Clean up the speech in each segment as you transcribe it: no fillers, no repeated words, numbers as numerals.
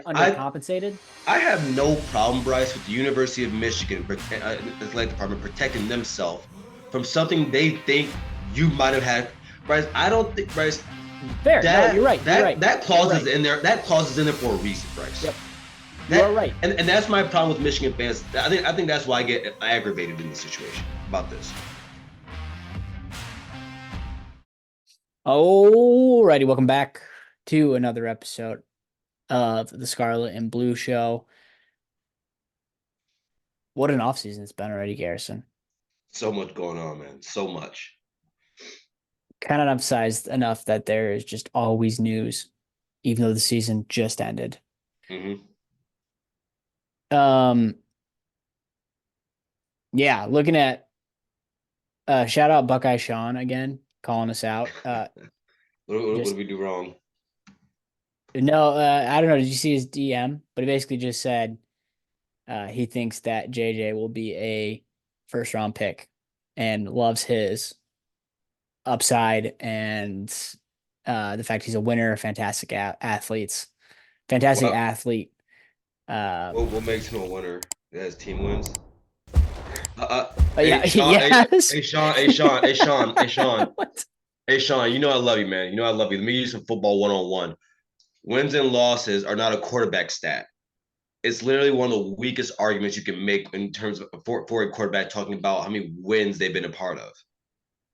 undercompensated. I have no problem, Bryce, with the University of Michigan athletic department protecting themselves from something they think you might have had. Bryce, I don't think, Bryce, Fair. No, you're right. that clause is in there. That clause is in there for a reason, Bryce. Yep. You're right. And that's my problem with Michigan fans. I think that's why I get aggravated in this situation about this. Alrighty, welcome back to another episode of the Scarlet and Blue Show. What an offseason it's been already, Garrison. So much going on, man. So much. Kind of emphasized enough that there is just always news, even though the season just ended. Mm-hmm. Yeah, looking at shout out Buckeye Sean again, calling us out. What did we do wrong? No, I don't know. Did you see his DM? But he basically just said he thinks that JJ will be a first round pick and loves his upside and the fact he's a winner, fantastic athlete. What makes him a winner? That his team wins. Hey, Sean, you know I love you, man. You know I love you. Let me use some football 101. Wins and losses are not a quarterback stat. It's literally one of the weakest arguments you can make in terms of for a quarterback talking about how many wins they've been a part of.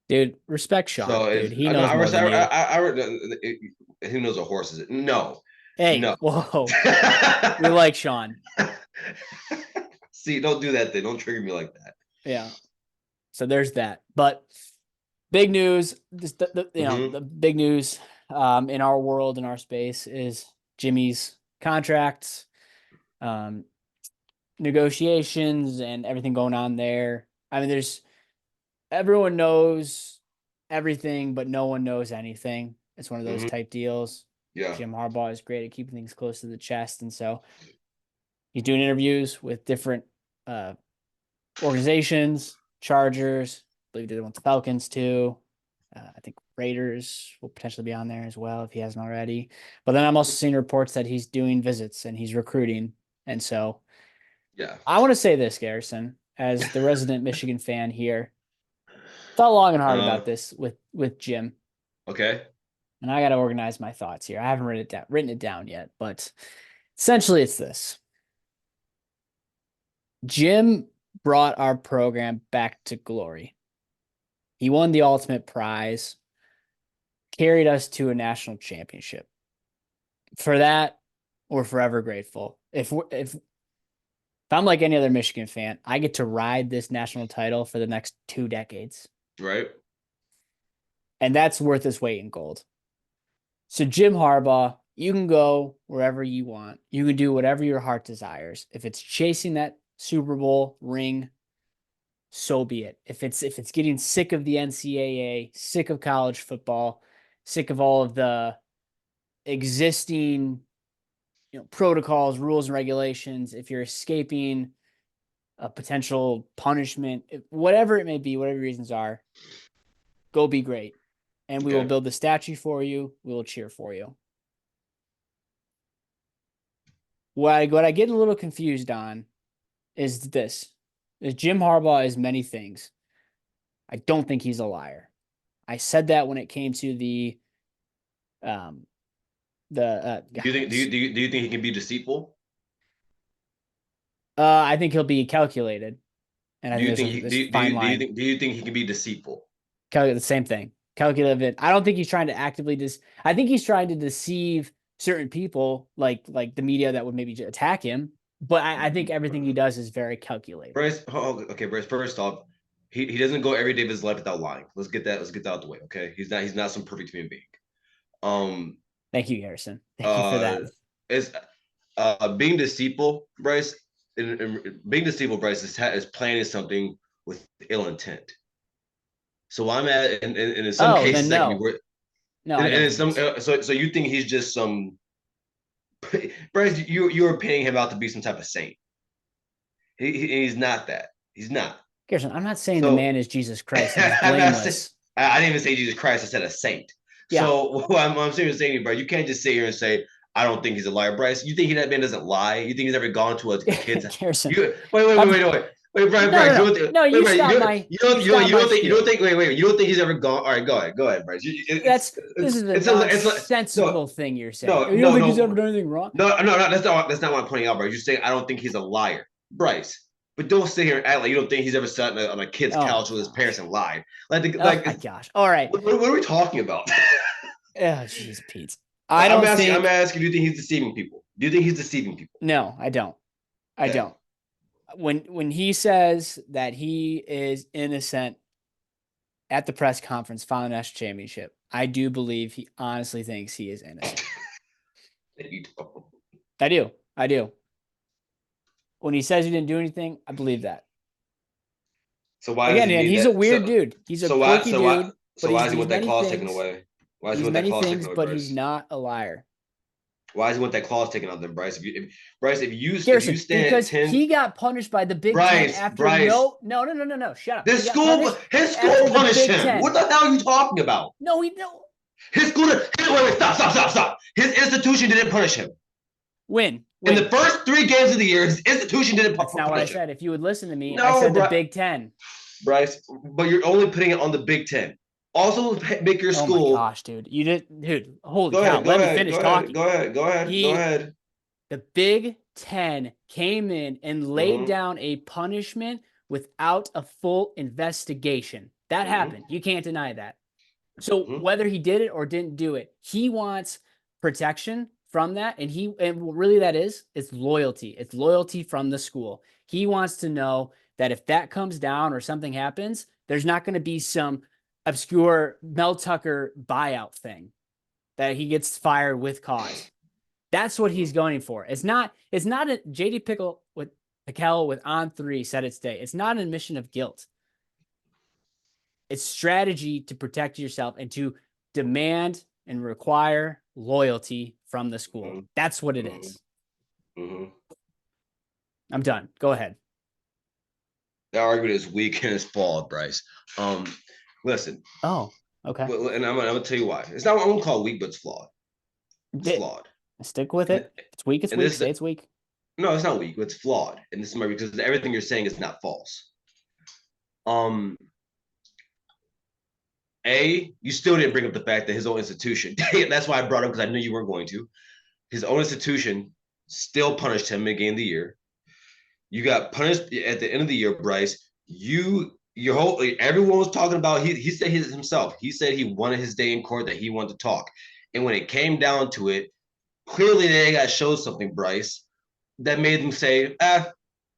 Dude, respect Sean. So dude, he knows more than you. Who knows what horse is it? No. Hey, no. Whoa. We like Sean. See, don't do that thing. Don't trigger me like that. Yeah. So there's that. But big news, the big news in our world, in our space, is Jimmy's contracts, negotiations, and everything going on there. I mean, everyone knows everything, but no one knows anything. It's one of those type deals. Yeah. Jim Harbaugh is great at keeping things close to the chest. And so he's doing interviews with different organizations, Chargers, I believe they want the Falcons too. I think Raiders will potentially be on there as well if he hasn't already. But then I'm also seeing reports that he's doing visits and he's recruiting. And so yeah, I want to say this, Garrison, as the resident Michigan fan here. Thought long and hard about this with Jim. Okay. And I got to organize my thoughts here. I haven't written it down yet, but essentially it's this. Jim brought our program back to glory. He won the ultimate prize, carried us to a national championship. For that, we're forever grateful. If I'm like any other Michigan fan, I get to ride this national title for the next 2 decades. Right. And that's worth its weight in gold. So Jim Harbaugh, you can go wherever you want. You can do whatever your heart desires. If it's chasing that Super Bowl ring, so be it. If it's getting sick of the NCAA, sick of college football, sick of all of the existing protocols, rules, and regulations, if you're escaping a potential punishment, whatever it may be, whatever your reasons are, go be great. And we will build the statue for you. We will cheer for you. What I get a little confused on is this. Is Jim Harbaugh is many things. I don't think he's a liar. I said that when it came to the do you think he can be deceitful? I think he'll be calculated. And I think do you think he can be deceitful? The same thing. Calculated. I don't think he's trying to actively I think he's trying to deceive certain people, like the media that would maybe attack him. But I think everything he does is very calculated. Bryce, Bryce. First off, he doesn't go every day of his life without lying. Let's get that out of the way. Okay, he's not some perfect human being. Thank you, Harrison. Thank you for that. Is being deceitful, Bryce. Being deceitful, Bryce, is planning something with ill intent. So I'm at, and in some cases, no. So you think he's just some, Bryce? You were painting him out to be some type of saint. He's not that. He's not. Gerson, I'm not saying the man is Jesus Christ. He's blameless. I didn't even say Jesus Christ. I said a saint. Yeah. So what I'm saying, bro, you can't just sit here and say I don't think he's a liar, Bryce. You think that man doesn't lie? You think he's ever gone to a kid's? Garrison. You wait, No, Bryce, no, Bryce. You no, don't think, no. wait, You Bryce, stop my. You stop my you don't spiel. think, wait, you don't think he's ever gone? All right, go ahead, Bryce. This is a No, nonsensical thing you're saying. You don't no, think he's ever no, done anything wrong? no. That's not what I'm pointing out, Bryce. You're saying I don't think he's a liar, Bryce. But don't sit here and act like you don't think he's ever sat on a kid's Oh my couch with his parents gosh. and lied. Like, Oh my gosh. All right. what are we talking about? Oh, jeez, Pete. I don't I'm think. asking. Do you think he's deceiving people? Do you think he's deceiving people? No, I don't. I Okay. don't. When he says that he is innocent at the press conference following the national championship, I do believe he honestly thinks he is innocent. You don't. I do. I do. When he says he didn't do anything, I believe that. So why does Again, he man, need he's a that? weird dude. He's a quirky dude, but Why he's does he these want that many clause taken things. away? Why does he He's want that many clause taken things, away, but he's Bryce? not a liar. Why does he want that clause taken out then, Bryce? Bryce, if you Garrison, stand at because 10, he got punished by the Big Ten Bryce, after Bryce, no. Shut up. He this got school, punished his school after the punished Big him. Ten. What the hell are you talking about? No, he no. His school, wait, stop. His institution didn't punish him. Win. In the first 3 games of the year, his institution didn't That's not what I punish him. said. If you would listen to me, I No, said the Big Ten. Bryce, but you're only putting it on the Big Ten. Also, make your Oh my school. gosh, dude. You did, dude. Holy cow. Let me finish talking. Go ahead. The Big Ten came in and laid down a punishment without a full investigation. That happened. You can't deny that. So whether he did it or didn't do it, he wants protection from that. And really that is, it's loyalty. It's loyalty from the school. He wants to know that if that comes down or something happens, there's not going to be some obscure Mel Tucker buyout thing that he gets fired with cause. That's what he's going for. It's not a JD Pickle with Pickell with On3 said it today. It's not an admission of guilt. It's strategy to protect yourself and to demand and require loyalty from the school. That's what it is. I'm done. Go ahead. That argument is weak and it's flawed, Bryce. Listen. Oh, okay. And I'm gonna tell you why. It's not. I'm gonna call it weak, but it's flawed. It's flawed. Stick with it. It's weak. It's weak. Say it's weak. No, it's not weak. It's flawed, and this is my because everything you're saying is not false. You still didn't bring up the fact that his own institution. That's why I brought up because I knew you weren't going to. His own institution still punished him mid-game of the year. You got punished at the end of the year, Bryce. Everyone was talking about. He said himself. He said he wanted his day in court, that he wanted to talk, and when it came down to it, clearly they got to show something, Bryce, that made them say,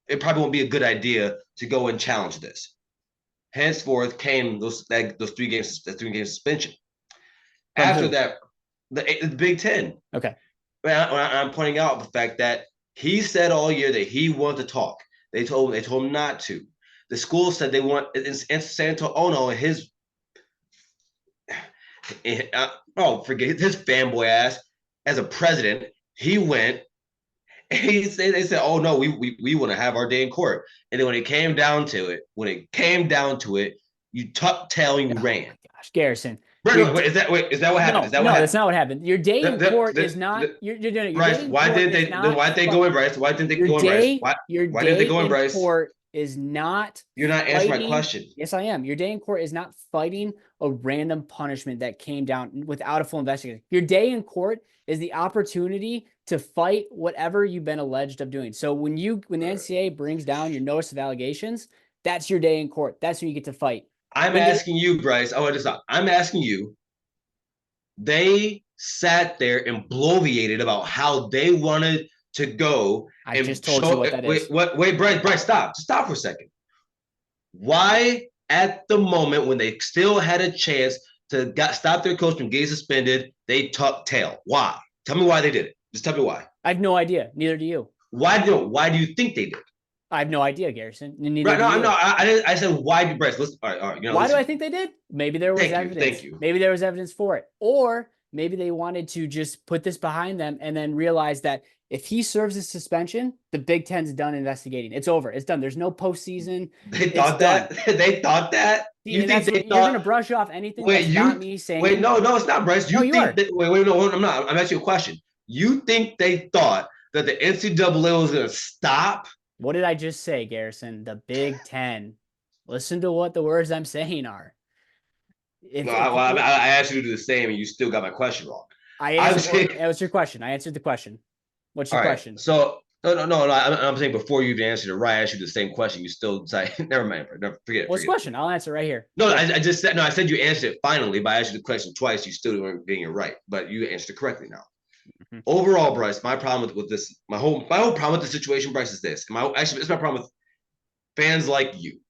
it probably won't be a good idea to go and challenge this. Henceforth came those 3 games, that 3-game suspension. After that, the Big Ten. Okay. I'm pointing out the fact that he said all year that he wanted to talk. They told him not to. The school said they want in San Antonio, forget his fanboy ass as a president. He went. They said, "Oh no, we want to have our day in court." And then when it came down to it, you tucked tail and you ran. Gosh, Garrison. Is that what happened? No, that's not what happened. Your day in court is not. You're doing it. Bryce, why didn't they go in, Bryce? Why didn't they go in, Bryce? Why didn't they go in, Bryce? Court is not. You're not answering my question. Yes, I am. Your day in court is not fighting a random punishment that came down without a full investigation. Your day in court is the opportunity to fight whatever you've been alleged of doing. So when the NCAA brings down your notice of allegations, that's your day in court. That's when you get to fight. I'm asking you, Bryce. I'm asking you. They sat there and bloviated about how they wanted to go. I just told you what that is. Wait, Bryce, stop. Just stop for a second. Why, at the moment when they still had a chance to stop their coach from getting suspended, they tucked tail? Why? Tell me why they did it. Just tell me why. I have no idea. Neither do you. Why do you think they did? I have no idea, Garrison. I said why, Bryce. Listen, all right. Why do I think they did? Maybe there was evidence. Thank you. Maybe there was evidence for it, or maybe they wanted to just put this behind them and then realize that if he serves his suspension, the Big Ten's done investigating. It's over. It's done. There's no postseason. They thought that. They thought that. You're going to brush off anything? Not me saying. Wait, no, it's not, Bryce. You are. No, I'm not. I'm asking you a question. You think they thought that the NCAA was going to stop? What did I just say, Garrison? The Big Ten. Listen to what the words I'm saying are. No, If I asked you to do the same, and you still got my question wrong. I I'm answered, saying, that was your question. I answered the question. What's your all right. question? So no. I'm saying before you even answered it right, I asked you the same question. You still decide. Never mind. Never, forget What's the it. question? I'll answer right here. No, I just said no. I said you answered it finally, but I asked you the question twice. You still weren't getting it right, but you answered it correctly now. Mm-hmm. Overall, Bryce, my problem with this, my whole problem with the situation, Bryce, is this. It's my problem with fans like you.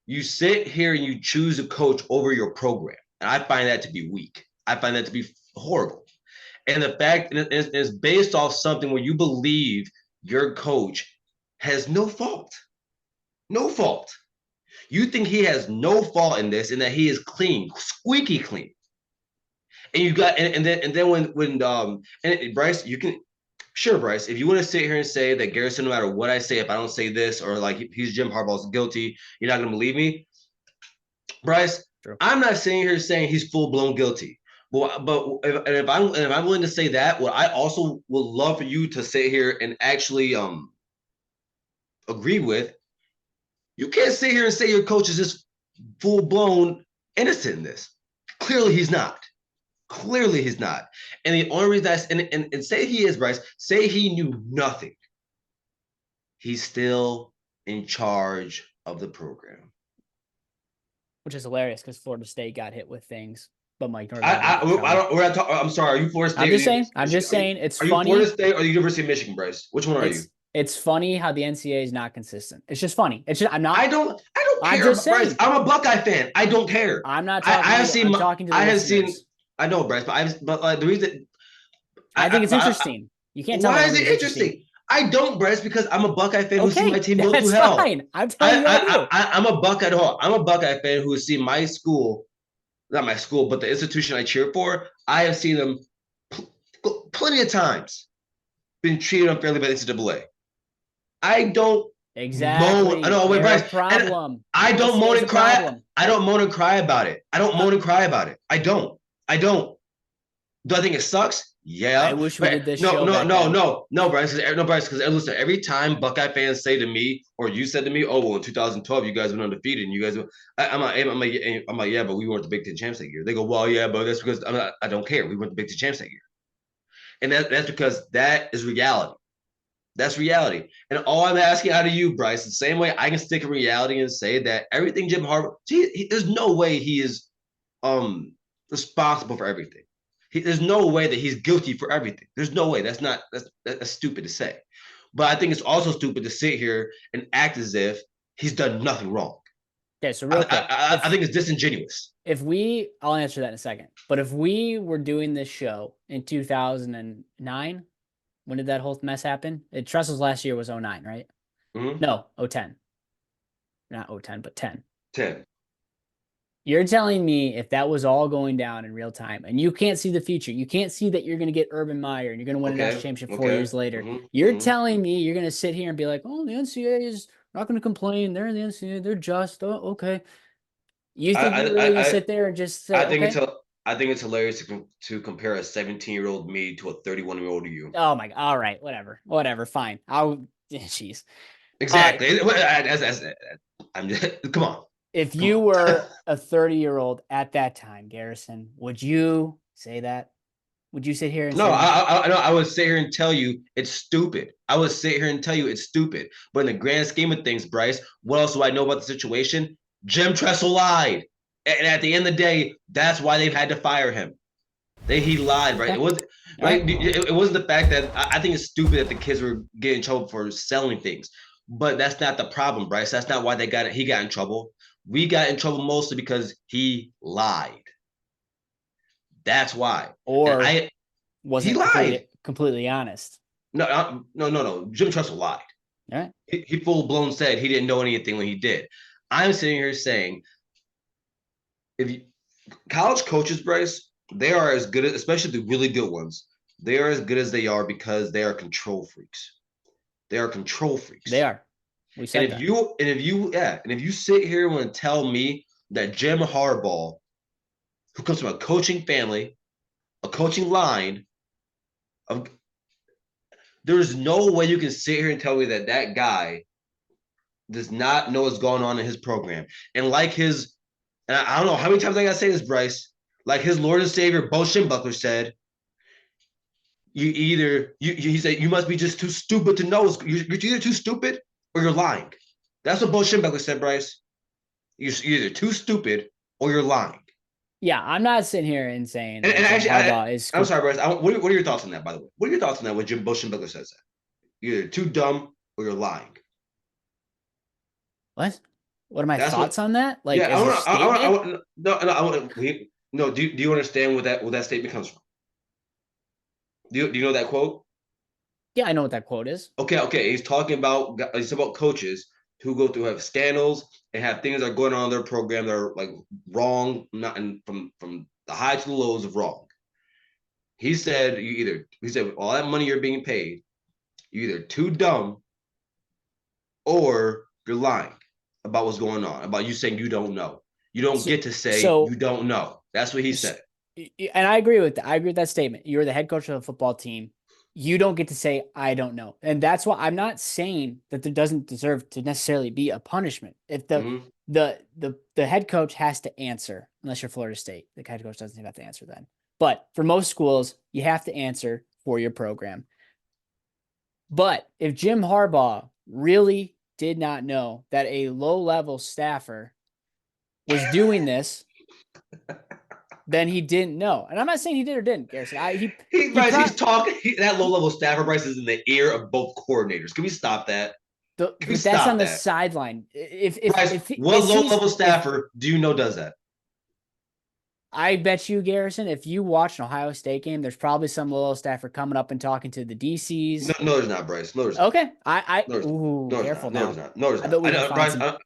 You sit here and you choose a coach over your program, and I find that to be weak. I find that to be horrible. And the fact is based off something where you believe your coach has no fault. No fault. You think he has no fault in this and that he is clean, squeaky clean. And you got and then when Bryce, you can sure, Bryce, if you want to sit here and say that Garrison, no matter what I say, if I don't say this or like he's Jim Harbaugh's guilty, you're not gonna believe me. Bryce, True. I'm not sitting here saying he's full blown guilty. But if I'm willing to say that, what I also would love for you to sit here and actually agree with, you can't sit here and say your coach is just full blown innocent in this. Clearly, he's not. Clearly, he's not. And the only reason and say he is, Bryce, say he knew nothing. He's still in charge of the program. Which is hilarious because Florida State got hit with things, but Mike Norvell I don't. We're not talking. I'm sorry. Are you Florida State? I'm just saying. It's are you funny. Florida State or the University of Michigan, Bryce? Which one are you? It's funny how the NCAA is not consistent. It's just funny. It's just I'm not. I don't I'm care, just Bryce. saying. I'm a Buckeye fan. I don't care. I'm not talking. I'm talking to the I have listeners. seen. I know, Bryce, but the reason I think it's interesting. You can't tell me why is it interesting? I don't, Bryce, because I'm a Buckeye fan who see my team go through hell. Fine. I'm telling you what I do. I'm a Buckeye. I'm a Buckeye fan who has seen my school, not my school, but the institution I cheer for. I have seen them plenty of times been treated unfairly by the NCAA. I don't exactly. I know. Wait, Bryce. Problem. I don't moan and cry. I don't moan and cry about it. I don't moan and cry about it. I don't. Do I think it sucks? Yeah. I wish we did this show. No, Bryce. No, Bryce. Because listen, every time Buckeye fans say to me, or you said to me, "Oh, well, in 2012, you guys went undefeated," and you guys, I'm like, yeah, but we weren't the Big Ten champs that year. They go, well, yeah, but that's because I don't care. We weren't the Big Ten champs that year, and that's because that is reality. That's reality. And all I'm asking out of you, Bryce, the same way I can stick in reality and say that everything Jim Harbaugh, there's no way he is responsible for everything. There's no way that he's guilty for everything. There's no way. That's stupid to say. But I think it's also stupid to sit here and act as if he's done nothing wrong. Okay, so real quick, I think it's disingenuous. I'll answer that in a second. But if we were doing this show in 2009, when did that whole mess happen? Tressel's last year was 09, right? Mm-hmm. No, 010. Not 010, but 10. 10. You're telling me if that was all going down in real time and you can't see the future, you can't see that you're going to get Urban Meyer and you're going to win a national championship 4 years later. You're telling me you're going to sit here and be like, oh, the NCAA is not going to complain. They're in the NCAA. They're just, oh, okay. You think you're really going to sit there and just say, I think it's hilarious to compare a 17-year-old me to a 31-year-old you. Oh my God. All right. Whatever. Fine. Jeez. Exactly. I'm just, come on. If you were a 30-year-old at that time, Garrison, would you say that? Would you sit here and say I would sit here and tell you it's stupid. I would sit here and tell you it's stupid. But in the grand scheme of things, Bryce, what else do I know about the situation? Jim Tressel lied. And at the end of the day, that's why they've had to fire him. He lied, right? It wasn't the fact that I think it's stupid that the kids were getting in trouble for selling things. But that's not the problem, Bryce. That's not why he got in trouble. We got in trouble mostly because he lied. That's why. Or wasn't completely honest. No. Jim Tressel lied. All right. He full blown said he didn't know anything when he did. I'm sitting here saying, college coaches, Bryce, they are as good as, especially the really good ones, they are as good as they are because they are control freaks. They are control freaks. They are. We said and if you sit here and want to tell me that Jim Harbaugh, who comes from a coaching family, a coaching line, There's no way you can sit here and tell me that that guy does not know what's going on in his program. And like his, and I don't know how many times I gotta say this, Bryce. Like his Lord and Savior Bo Schembechler said, you either he said you must be just too stupid to know. You're either too stupid or you're lying. That's what Bo Schembechler said, Bryce. You're either too stupid or you're lying. Yeah, I'm not sitting here and saying And, that and Jim actually, Harbaugh is. I'm sorry, Bryce. What are your thoughts on that? By the way, what are your thoughts on that when Jim Bo Schembechler says that? You're either too dumb or you're lying. What? What are my That's what. thoughts on that? Yeah, Like as a I statement? want. No, no, I want. No. Do you understand where that statement comes from? Do you know that quote? Yeah, I know what that quote is. Okay. He's about coaches who go through have scandals and have things that are going on in their program that are like wrong, not and from the highs to the lows of wrong. He said all that money you're being paid, you're either too dumb or you're lying about what's going on, about you saying you don't know. You don't So, get to say you so don't know. That's what he said. and I agree with that. I agree with that statement. You're the head coach of the football team. You don't get to say I don't know. And that's why I'm not saying that there doesn't deserve to necessarily be a punishment. If Mm-hmm. the head coach has to answer, unless you're Florida State, the head coach doesn't have to answer then. But for most schools, you have to answer for your program. But if Jim Harbaugh really did not know that a low-level staffer was doing this, then he didn't know. And I'm not saying he did or didn't, Garrison. He Bryce, he's probably talking. That low level staffer, Bryce, is in the ear of both coordinators. Can we stop that? Can we but that's on stop the that? sideline. Bryce, If what is low he's level if staffer do you know does that? I bet you, Garrison, if you watch an Ohio State game, there's probably some little staffer coming up and talking to the No, DCs. no, there's not, Bryce. No, there's not. Okay, No, there's not. ooh, No, there's careful not. No, there's now. not. No, there's I not. bet we can find Bryce, some.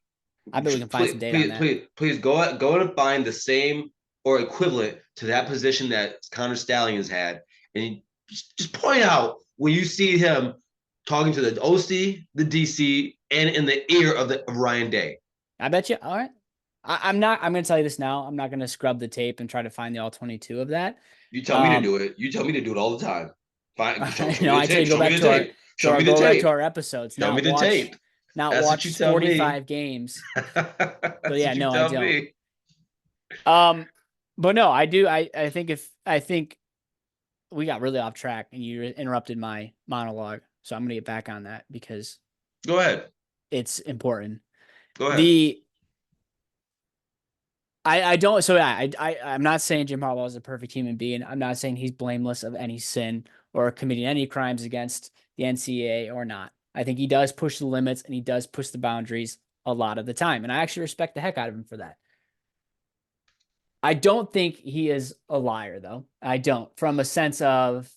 I bet we can find please, some data on please, that. please go and find the same or equivalent to that position that Connor Stallions had, and just point out when you see him talking to the OC, the DC, and in the ear of Ryan Day. I bet you. All right. I'm not. I'm going to tell you this now. I'm not going to scrub the tape and try to find the all 22 of that. You tell me to Um, do it. You tell me to do it all the time. Fine, show me no, the I tell you tape. go Show me back the to our tape. Show me the go back to tape. our episodes. Show me the tape. Not That's what you watch tell me. 45 games. But That's yeah, what you no, I tell don't. me. Um, but no, I do. I think we got really off track and you interrupted my monologue, so I'm gonna get back on that because Go ahead. it's important. Go ahead. The I don't. So yeah, I'm not saying Jim Harbaugh is a perfect human being. I'm not saying he's blameless of any sin or committing any crimes against the NCAA or not. I think he does push the limits and he does push the boundaries a lot of the time, and I actually respect the heck out of him for that. I don't think he is a liar, though. I don't. From a sense of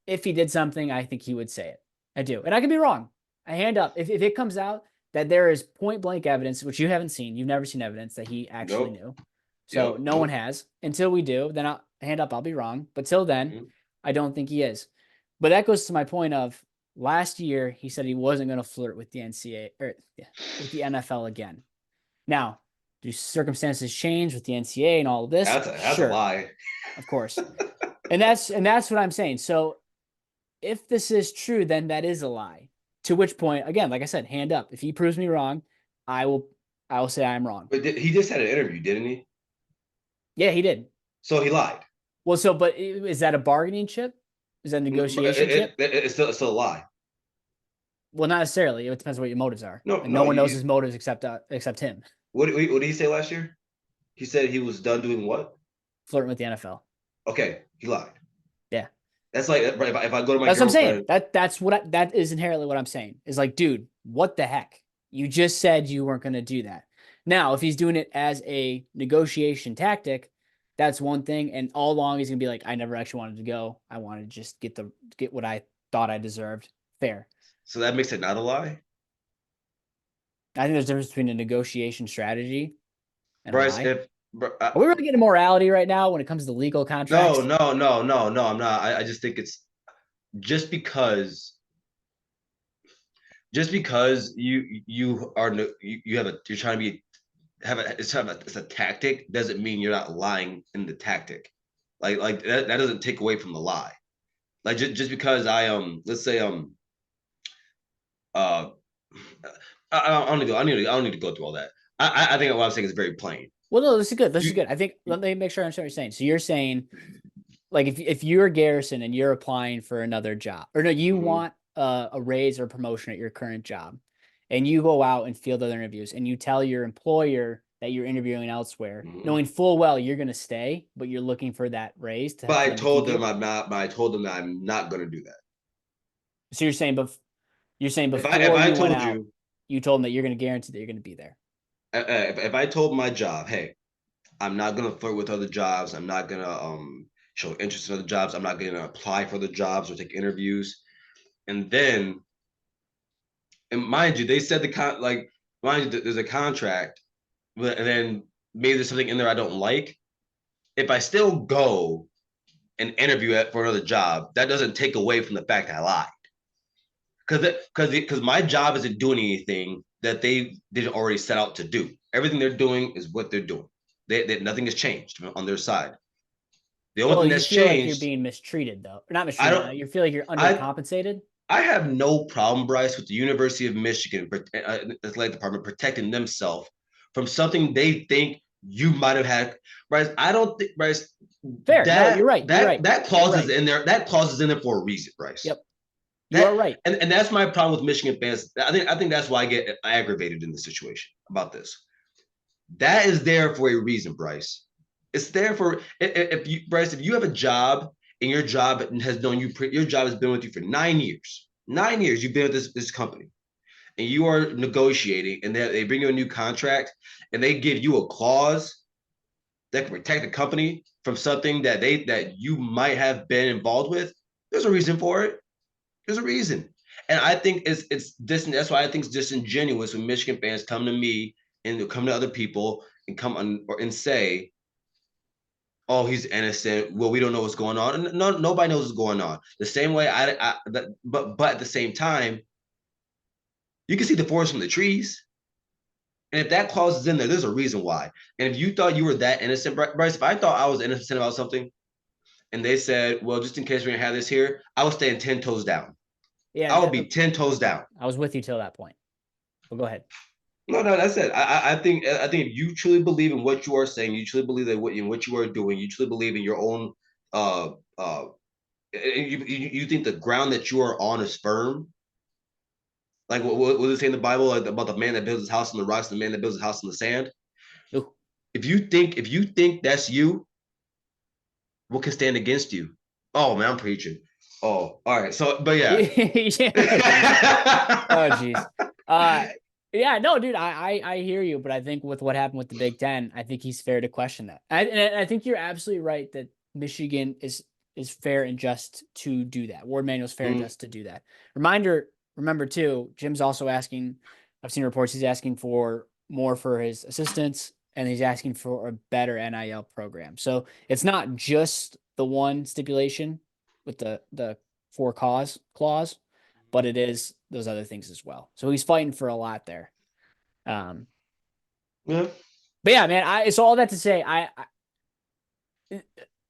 if he did something, I think he would say it. I do. And I could be wrong. I hand up. If it comes out that there is point blank evidence, which you haven't seen, you've never seen evidence that he actually Nope. knew. So Yep. no one Nope. has. Until we do, then I'll hand up, I'll be wrong. But till then, Mm-hmm. I don't think he is. But that goes to my point of last year, he said he wasn't going to flirt with the NCAA or with the NFL again. Now, do circumstances change with the NCAA and all of this? That's a Sure, lie. of course. And that's what I'm saying. So if this is true, then that is a lie. To which point, again, like I said, hand up. If he proves me wrong, I will I will say I'm wrong. But he just had an interview, didn't he? Yeah, he did. So he lied. Well, so but is that a bargaining chip? Is that a negotiation chip? It's still a lie. Well, not necessarily. It depends what your motives are, No, and no no. one knows his motives except him What did he say last year? He said he was done doing what? flirting with the NFL. Okay, he lied. Yeah. That's like if I go to my That's what I'm saying. girlfriend. That is inherently what I'm saying. Is like, dude, what the heck? You just said you weren't going to do that. Now, if he's doing it as a negotiation tactic, that's one thing. And all along he's gonna be like, I never actually wanted to go. I wanted to just get what I thought I deserved. Fair. So that makes it not a lie. I think there's a difference between a negotiation strategy and a Bryce, lie. if Are we really getting morality right now when it comes to legal no, contracts? no, I'm not. I just think it's just because you are you have a you're trying to be have a it's a tactic doesn't mean you're not lying in the tactic. Like that doesn't take away from the lie. Like just because I let's say uh I don't need to go. I don't need to go through all that. I think what I'm saying is very plain. Well, no, this is good. This is You good. I think let me make sure I understand what you're saying. So you're saying like if you're Garrison and you're applying for another job, or no, you mhm, want a raise or promotion at your current job, and you go out and field other interviews, and you tell your employer that you're interviewing elsewhere, mhm. knowing full well you're going to stay, but you're looking for that raise But for I them to keep told them you. I'm not. But I told them that I'm not going to do that. So you're saying If before I you went told out, you you told them that you're going to guarantee that you're going to be there. if I told my job, hey, I'm not going to flirt with other jobs. I'm not going to show interest in other jobs. I'm not going to apply for the jobs or take interviews. And then, and mind you, they said mind you, there's a contract, and then maybe there's something in there I don't like. If I still go and interview for another job, that doesn't take away from the fact that I lied. Because my job isn't doing anything that they didn't already set out to do. Everything they're doing is what they're doing. Nothing has changed on their side. The only Well, thing you that's feel like you're changed, being mistreated, though. Or not I mistreated. don't, You feel like you're I undercompensated. I have no problem, Bryce, with the University of Michigan athletic department protecting themselves from something they think you might have had. Bryce, I don't think Bryce Fair. No, you're right. You're right. that You're clause is right. in there. That clause is in there for a reason, Bryce. Yep. You are That right. and that's my problem with Michigan fans. I think that's why I get aggravated in the situation about this. That is there for a reason, Bryce. It's there for if you Bryce, if you have a job and your job has known you, your job has been with you for 9 years. 9 years you've been with this company, and you are negotiating, and they bring you a new contract, and they give you a clause that can protect the company from something that you might have been involved with. There's a reason for it. There's a reason. And I think it's this. That's why I think it's disingenuous when Michigan fans come to me and come to other people and come on and say, "Oh, he's innocent. Well, we don't know what's going on." And no, nobody knows what's going on. The same way but at the same time, you can see the forest from the trees. And if that clause is in there, there's a reason why. And if you thought you were that innocent, Bryce, if I thought I was innocent about something, and they said, "Well, just in case we're gonna have this here," I would stand 10 toes down. Yeah. I would be 10 toes down. I was with you till that point. But go ahead. No, that's it. I think if you truly believe in what you are saying, you truly believe that in what you are doing, you truly believe in your own uh uh you think the ground that you are on is firm. Like what does it say in the Bible like, about the man that builds his house on the rocks, and the man that builds his house on the sand? Ooh. If you think that's you, what can stand against you? Oh man, I'm preaching. Oh, all right. So, but yeah. Yeah. Jesus. Oh, jeez. Uh, yeah, no, dude, I hear you, but I think with what happened with the Big Ten, I think he's fair to question that. And I think you're absolutely right that Michigan is fair and just to do that. Ward Manuel's fair and Mm, just to do that. Remember too, Jim's also asking. I've seen reports he's asking for more for his assistants, and he's asking for a better NIL program. So it's not just the one stipulation with the for cause clause, but it is those other things as well. So he's fighting for a lot there. Um, yeah. but yeah, man, so all that to say,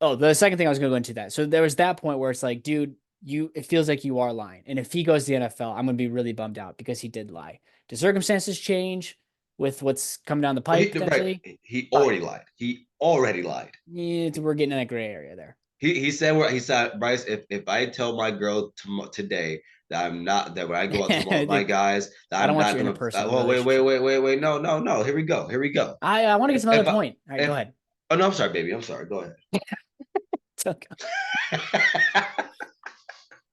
oh, the second thing I was going to go into that. So there was that point where it's like, dude, it feels like you are lying. And if he goes to the NFL, I'm going to be really bummed out because he did lie. Do circumstances change with what's coming down the Well, pipe right. potentially? He Probably already not. lied. He already lied. We're getting in a gray area there. He said where he said, Bryce, if I tell my girl today that I'm not that when I go out tomorrow with my Dude, guys that I don't I'm want not your gonna interpersonal well relationship. wait no here we go I want to get some other if I point. All right, go if ahead. oh no I'm sorry baby I'm sorry go It's okay. ahead.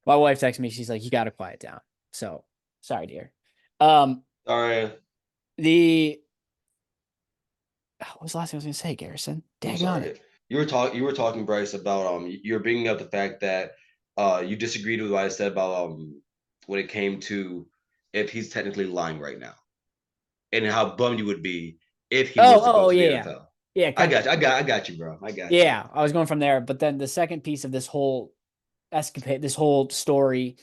My wife texted me. She's like, "You got to quiet down." So sorry, dear. Um, Sorry, the what was the last thing I was going to say, Garrison? I'm Dag on it. sorry. You were talking Bryce about you're bringing up the fact that you disagreed with what I said about when it came to if he's technically lying right now and how bummed you would be if he was to go Oh to the yeah, yeah, NFL. yeah. I Kind of. got you. I got you, bro. I got you. Yeah, I was going from there, but then the second piece of this whole escapade, this whole story,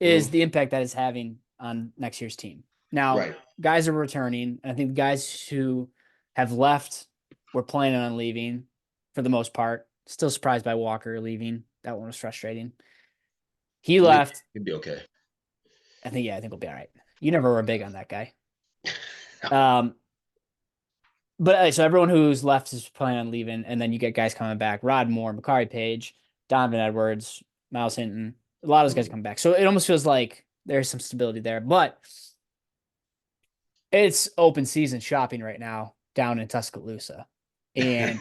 is Mm, the impact that it's having on next year's team. Now, right. guys are returning, and I think the guys who have left were planning on leaving for the most part. Still surprised by Walker leaving. That one was frustrating. He left. He'd be okay. I think we'll be all right. You never were big on that guy. Um, but so everyone who's left is planning on leaving, and then you get guys coming back: Rod Moore, Makari Page, Donovan Edwards, Miles Hinton. A lot of those guys come back, so it almost feels like there's some stability there. But it's open season shopping right now down in Tuscaloosa, and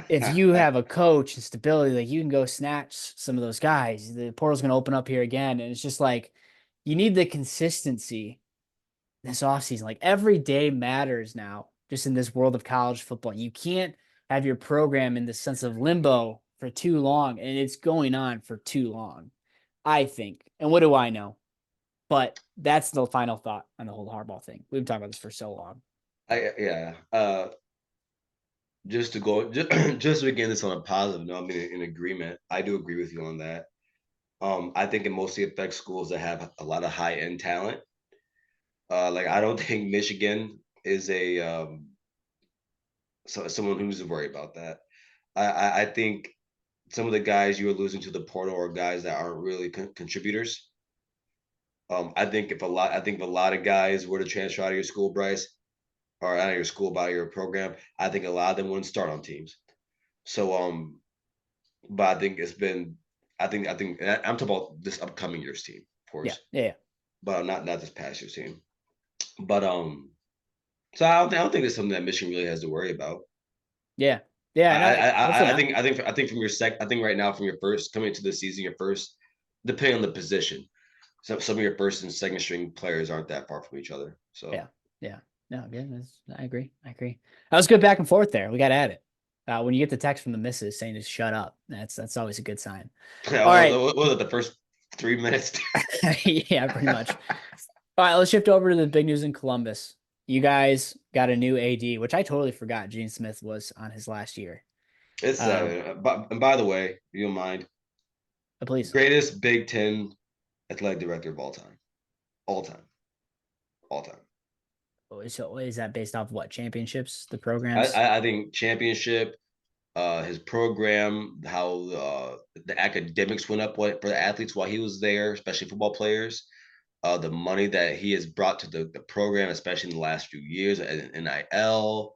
if you have a coach and stability, like you can go snatch some of those guys. The portal's going to open up here again, and it's just like you need the consistency this offseason. Like every day matters now, just in this world of college football. You can't have your program in the sense of limbo for too long, and it's going on for too long, I think. And what do I know? But that's the final thought on the whole Harbaugh thing. We've been talking about this for so long. Yeah. Just to go, just to begin this on a positive note, I'm in agreement. I do agree with you on that. I think it mostly affects schools that have a lot of high end talent. Like I don't think Michigan is a someone who's worried about that. I think some of the guys you are losing to the portal are guys that aren't really contributors. I think if a lot of guys were to transfer out of your school, Bryce, or out of your school, by your program, I think a lot of them wouldn't start on teams. So but I think it's been, I think I'm talking about this upcoming year's team, of Yeah, course, yeah, but not this past year's team. But so I don't think it's something that Michigan really has to worry about. yeah, yeah. No, hopefully not. I think from your I think right now from your first coming into the season, your first, depending on the position, some of your first and second string players aren't that far from each other. So Yeah, yeah. No, yeah, I agree. I agree. That was good back and forth there. We got at it. When you get the text from the missus saying to shut up, that's always a good sign. All right. what was it, the first 3 minutes? Yeah, pretty much. All right, let's shift over to the big news in Columbus. You guys got a new AD, which I totally forgot Gene Smith was on his last year. It's Um, but and by the way, if you don't mind, please. greatest Big Ten athletic director of all time, all time. So is that based off what championships, the programs? I think championship, his program, how the academics went up for the athletes while he was there, especially football players. The money that he has brought to the program, especially in the last few years, and NIL.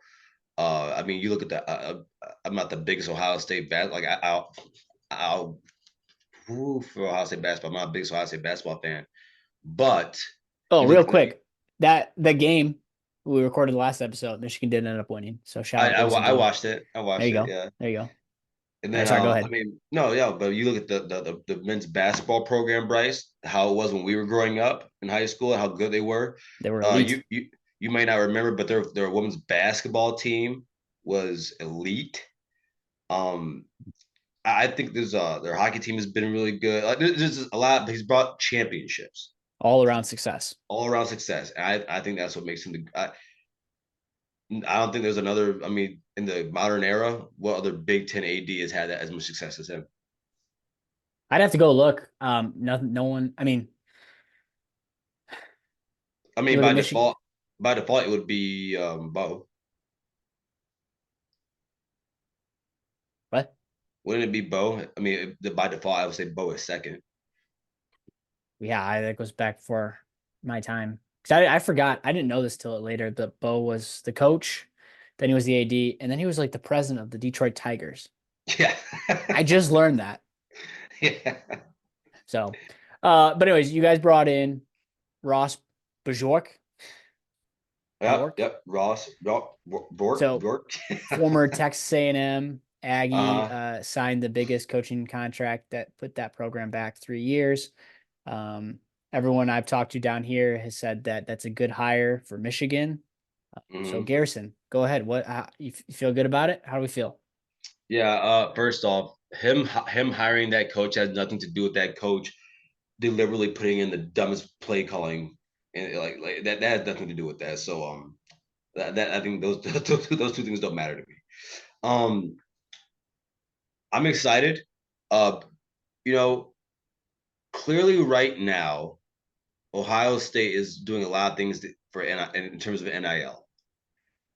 I mean, you look at the. I'm not the biggest Ohio State like I'll for Ohio State basketball. I'm not a big Ohio State basketball fan, but Oh, you real look. quick, that the game we recorded the last episode, Michigan did end up winning. So shout out Boise I Blue. watched it. I There watched you it. go. Yeah. There you go. All And right, then, sorry. Go I ahead. mean, no, yeah, but you look at the men's basketball program, Bryce, how it was when we were growing up in high school, and how good they were. They were Uh, elite. you you you may not remember, but their women's basketball team was elite. Um, I think their hockey team has been really good. Like there's a lot. He's brought championships, All around success. all around success, and I think that's what makes him I don't think there's another. I mean, in the modern era, what other Big Ten AD has had that as much success as him? I'd have to go look. Nothing. No one. I mean, I you mean, look at Michigan. by default, it would be Bo. What? Wouldn't it be Bo? I mean, by default, I would say Bo is second. Yeah, that goes back for my time. Because I forgot. I didn't know this till later. But Bo was the coach. Then he was the AD, and then he was like the president of the Detroit Tigers. Yeah. I just learned that. Yeah. So, but anyways, you guys brought in Ross Bjork. Yep. Bjork. Yep. Ross. Bjork. So Bjork. former Texas A&M Aggie Uh-huh. signed the biggest coaching contract that put that program back 3 years. Um, everyone I've talked to down here has said that that's a good hire for Michigan. So Hmm. Garrison, go ahead. What you feel good about it? How do we feel? Yeah. First off, him hiring that coach has nothing to do with that coach deliberately putting in the dumbest play calling, and like that has nothing to do with that. So that I think those those two things don't matter to me. Um, I'm excited. Uh, you know, clearly right now, Ohio State is doing a lot of things for in terms of NIL.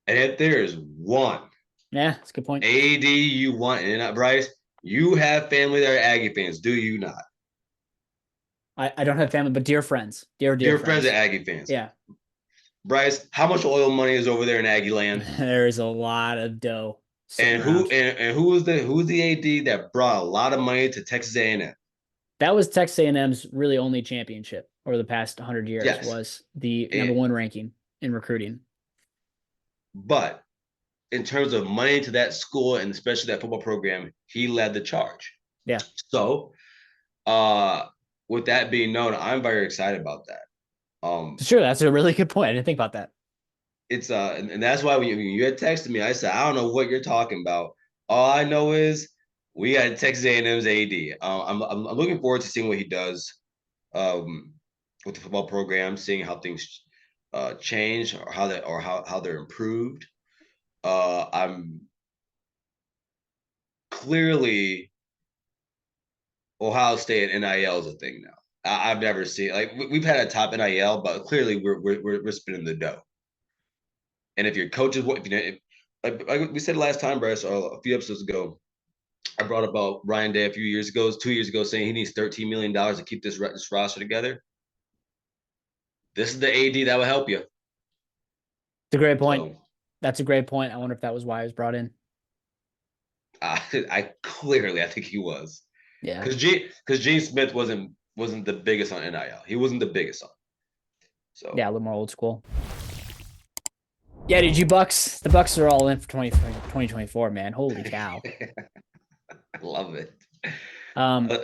And if there is one Yeah, that's a good point. AD you want in Bryce, you have family that are Aggie fans, do you not? I don't have family, but dear friends, dear Dear friends and friends. Aggie fans. Yeah, Bryce, how much oil money is over there in Aggie land? there is a lot of dough sitting And who around. and who's the AD that brought a lot of money to Texas A&M? That was Texas A&M's really only championship over the past 100 years Yes. was the number And, one ranking in recruiting. but in terms of money to that school and especially that football program, he led the charge. Yeah, So, uh, with that being known, I'm very excited about that. sure. That's a really good point. I didn't think about that. It's and that's why when you had texted me, I said I don't know what you're talking about. All I know is we got Texas A&M's AD. I'm looking forward to seeing what he does um, with the football program, seeing how things change or how they're improved. I'm clearly Ohio State and NIL is a thing now. I've never seen like we've had a top NIL, but clearly we're spinning the dough. And if your coaches, if you know, like we said last time, Bryce, a few episodes ago, I brought about Ryan Day a few years ago, 2 years ago, saying he needs $13 million to keep this roster together. This is the AD that will help you. It's a great point. So That's a great point. I wonder if that was why I was brought in. I think he was Yeah. because Gene Smith wasn't the biggest on NIL. He wasn't the biggest on. Yeah, So a little more old school. Yeah, did you Bucks? The Bucks are all in for 2024, man. Holy cow. I love it. Um, Uh,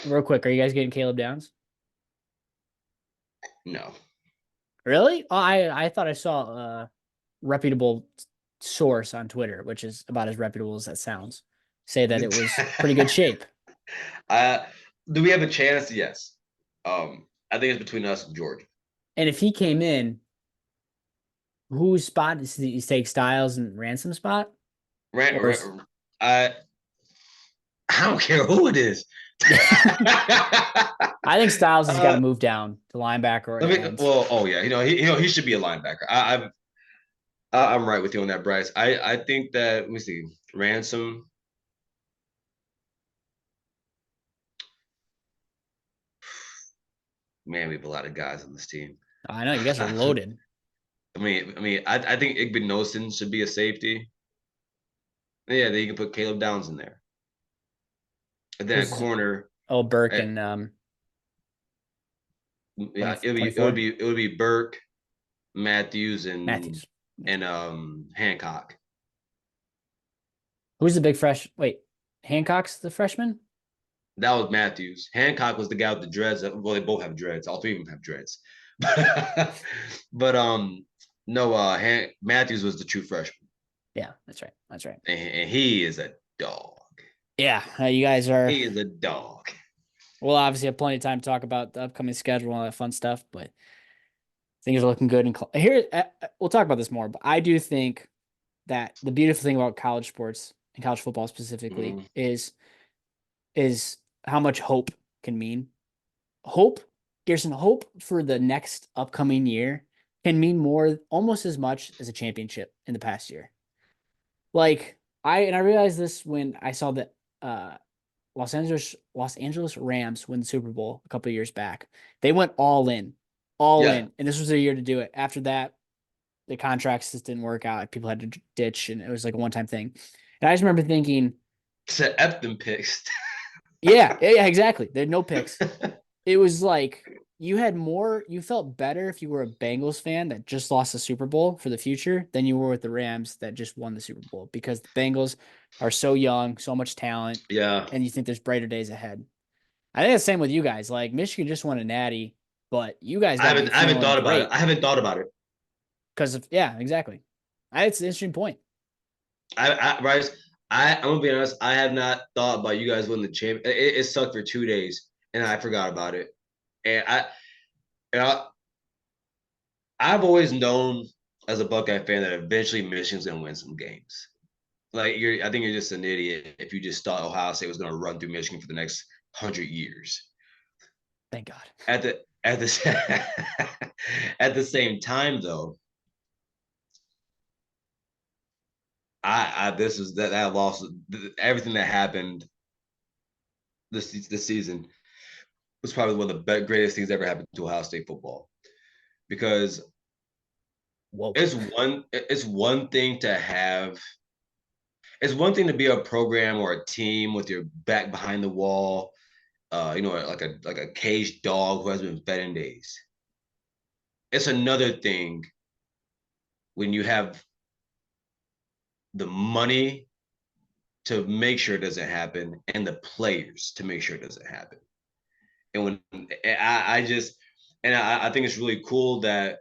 real quick, are you guys getting Caleb Downs? no, Really? Oh, I thought I saw a reputable source on Twitter, which is about as reputable as that sounds, say that it was pretty good shape. uh, do we have a chance? Yes. I think it's between us and Georgia. And if he came in, whose spot is he take Styles and Ransom spot? Rant, Or is rant, I don't care who it is. I think Styles has got to uh, move down to linebacker or Let me. ends. Well, oh yeah, he should be a linebacker. I'm right with you on that, Bryce. I think that let me see, Ransom. Man, we have a lot of guys on this team. I know you guys are I loaded. I think Igbenogson should be a safety. Yeah, then you can put Caleb Downs in there, and then a Who's corner. oh Burke eh, and Yeah, 20, it would be Burke, Matthews, Matthews. and Hancock. Who's the big fresh? Wait, Hancock's the freshman. That was Matthews. Hancock was the guy with the dreads. Well, they both have dreads. All three of them have dreads. But no, Matthews was the true freshman, Yeah, that's right. That's right. and he is a dog. Yeah, you guys are. He is a dog. We'll obviously have plenty of time to talk about the upcoming schedule and all that fun stuff, but things are looking good. And here, we'll talk about this more. But I do think that the beautiful thing about college sports and college football specifically Mm, is how much hope can mean. Hope, Gerson, hope for the next upcoming year can mean more, almost as much as a championship in the past year. Like I realized this when I saw that uh Los Angeles Rams win the Super Bowl a couple of years back. They went all yeah, in, and this was their year to do it. After that, the contracts just didn't work out. People had to ditch, and it was like a one-time thing. And I just remember thinking, to F them picks. yeah, exactly. There had no picks. It was like you felt better if you were a Bengals fan that just lost the Super Bowl for the future than you were with the Rams that just won the Super Bowl because the Bengals are so young, so much talent, Yeah, and you think there's brighter days ahead. I think the same with you guys. Like Michigan just won a natty, but you guys got to be I haven't feeling thought about it. great I haven't thought about it. because of yeah, exactly. It's an interesting point. Bryce, I'm gonna be honest. I have not thought about you guys winning the champ. It sucked for 2 days, and I forgot about it. And and I, I've always known as a Buckeye fan that eventually Michigan's gonna win some games. I think you're just an idiot if you just thought Ohio State was gonna run through Michigan for the next 100 years. Thank God. At the at the same time, though, I this is that loss, everything that happened this season. was probably one of the greatest things ever happened to Ohio State football because Whoa. it's one thing to have it's one thing to be a program or a team with your back behind the wall, like a caged dog who hasn't been fed in days. It's another thing when you have the money to make sure it doesn't happen and the players to make sure it doesn't happen. And when I just and I think it's really cool that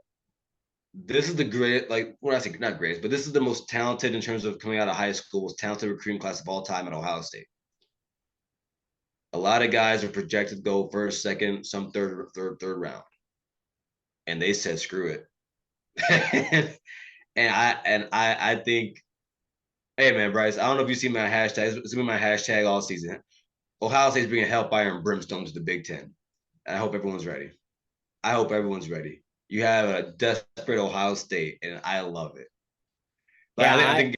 this is the great, like, what I say, not greatest, but this is the most talented in terms of coming out of high school, most talented recruiting class of all time at Ohio State. A lot of guys are projected to go first, second, some third round, and they said screw it. and I think, hey man, Bryce, I don't know if you see my hashtag. It's been my hashtag all season. Ohio State's bringing hellfire and brimstone to the Big Ten. And I hope everyone's ready. I hope everyone's ready. You have a desperate Ohio State, and I love it. Like Yeah, I think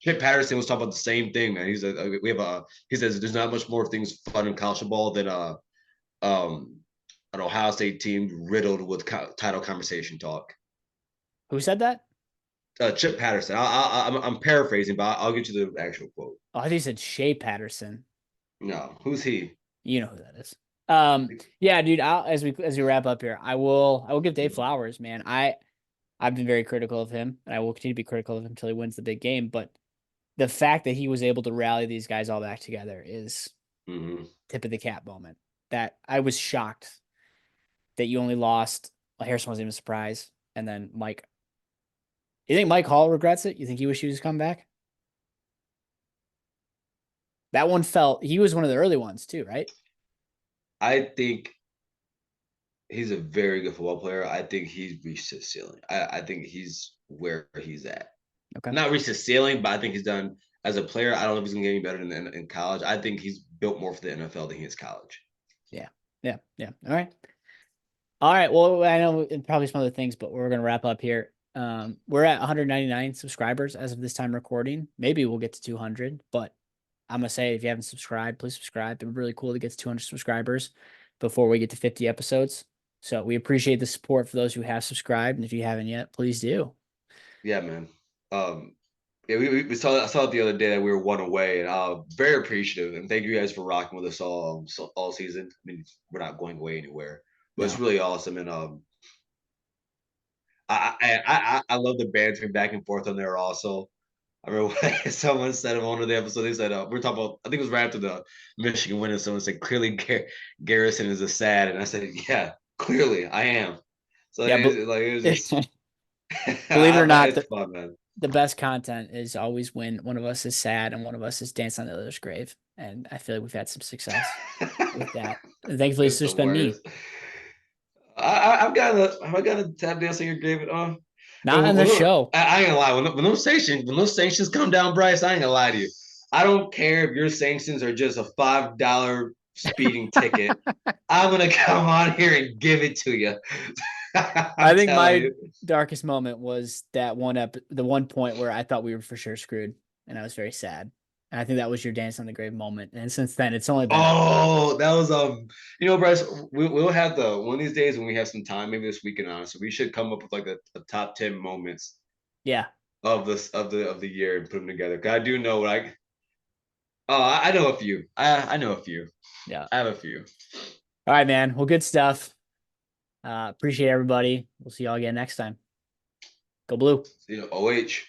Chip Patterson was talking about the same thing, man. He says there's not much more things fun in college football than um an Ohio State team riddled with title conversation talk. who said that? Chip Patterson. I'm paraphrasing, but I'll get you the actual quote. Oh, I think he said Shea Patterson. No, who's he? You know who that is. Yeah, dude. As we wrap up here, I will give Dave flowers, man. I've been very critical of him, and I will continue to be critical of him until he wins the big game. But the fact that he was able to rally these guys all back together is Mm-hmm. tip of the cap moment. That I was shocked that you only lost. Well, Harrison wasn't even a surprise, and then Mike. You think Mike Hall regrets it? You think he wishes he was come back? That one felt. He was one of the early ones too, right? I think he's a very good football player. I think he's reached his ceiling. I think he's where he's at. Okay. Not reached his ceiling, but I think he's done as a player. I don't know if he's gonna get any better in college. I think he's built more for the NFL than he is college. Yeah. Yeah. Yeah. All right. All right. Well, I know probably some other things, but we're gonna wrap up here. We're at 199 subscribers as of this time recording. Maybe we'll get to 200, but I'm gonna say if you haven't subscribed, please subscribe. It'd be really cool to get to 200 subscribers before we get to 50 episodes. So we appreciate the support for those who have subscribed, and if you haven't yet, please do. Yeah, man. Um, yeah, we saw I saw it the other day that we were one away, and very appreciative. And thank you guys for rocking with us all season. I mean, we're not going away anywhere, but it's No. really awesome. And I love the banter back and forth on there also. I remember when someone said on one of the episodes, they said, we're talking about, I think it was right after the Michigan win, and someone said, clearly Garrison is a sad. And I said, yeah, clearly I am. So Yeah, but it was just, believe it or not, it's fun, man. the best content is always when one of us is sad and one of us is dancing on the other's grave. And I feel like we've had some success with that. And thankfully, it's It's the just been me. worst. I've got to tap dance on your grave. Not on this show. I ain't gonna lie. When those sanctions come down, Bryce, I ain't gonna lie to you. I don't care if your sanctions are just a $5 speeding ticket. I'm gonna come on here and give it to you. I I'm think telling my you. darkest moment was the one point where I thought we were for sure screwed, and I was very sad. And I think that was your dance on the grave moment. And since then, it's only been up. Oh, that was Bryce. We'll have the one of these days when we have some time, maybe this weekend, honestly. We should come up with like a top 10 moments Yeah, of this of the year and put them together. 'Cause I do know I know a few. I know a few. yeah. I have a few. All right, man. Well, good stuff. Appreciate everybody. We'll see y'all again next time. Go blue. OH.